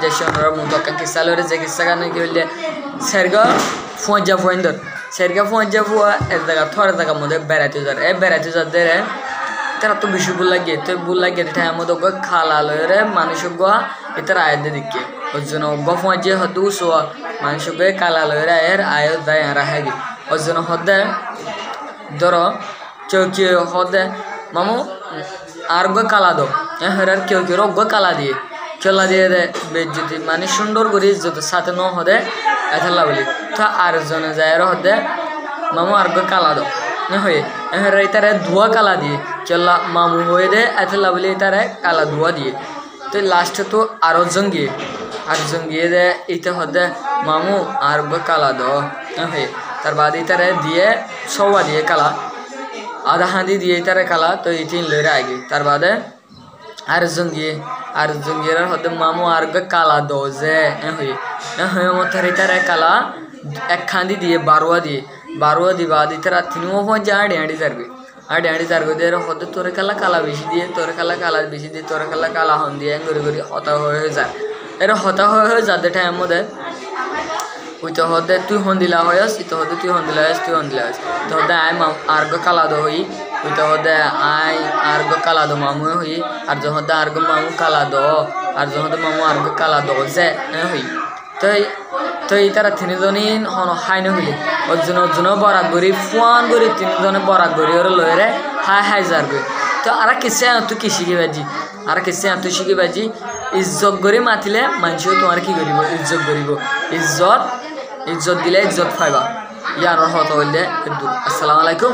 জেশনর মুতকান কিসালরে যে কিসা কানে কি হইলে সেরগা ফোঁজা ফোইন্দর সেরগা ফোঁজা ফুয়া এক জায়গা থর জায়গা মধ্যে বেড়াতে যার এ বেড়াতে যার দেরে তারা তো বেশি বুল লাগিয়ে তো বুল লাগিয়ে ঠাই মতো খালা লয়ে মানুষ এটার আয় দিকে ওর জন্য ফোঁজে হতো সোয়া মানুষ কালা লয়ে এর আয় দেয় রাহাগি ওর জন্য হদে ধরো চৌকি হদে মামু আর কালা দো হেরার কেউ কেউ অজ্ঞ কালা দিয়ে খেলা দিয়ে দেয় যদি মানে সুন্দর করে ইজ্জত সাথে ন হদে এথাল্লা বলি তো আর জনে যায় হদে মামু আর কালা দো হয়ে হেরা তারে ধোয়া কালা দিয়ে চল্লা মামু হয়ে দে এথাল্লা বলি তারে কালা ধোয়া দিয়ে তো লাস্টে তো আরো জঙ্গিয়ে দে ইতে হদে মামু আর কালা দো হয়ে তার বাদ ইতারে দিয়ে সবা দিয়ে কালা আধা হাঁদি দিয়ে তারে কালা তো এই তিন লইরে আগে তার বাদে আর জঙ্গিয়ে হতে মামু আর কালা দো যে হয়ে মথারি তারে কালা এক খাঁদি দিয়ে বারোয়া দিবা আদি তারা তিনিও পৌঁছে আড়ি যারবে দিয়ে হতে তোরে কালা বেশি দিয়ে তোরে কালা বেশি দিয়ে তোরে কালা হন দিয়ে গড়ি হতা হয়ে যায় এরা হতা হয়ে যাতে টাইম মধ্যে ওইটা হতে তুই হন দিলা হয়স ইতো হতে তুই হন দিলা হস তো হতে আয় আর কালা দো হই ওইটা হতে আয় আর কালা দো মামু হই আর যখন আর মামু কালা দো আর যখন মামু আর কালা দো যে হই তো এই তারা তিনজনই হন হাই নহইলে ওর বরাক গরি ফুয়ান গরি তিনজনে বরাক গরি ওর লয়ে হাই যার গই তো আর কিসে তুই কি শিখে বাজি ইজ্জত গরি মাতিলে মানুষও তোমার কি করিব ইজ্জত করিব ইজ্জত দিলে ইজ্জত পাইবা ইয়ার হত হইলে আসসালামু আলাইকুম।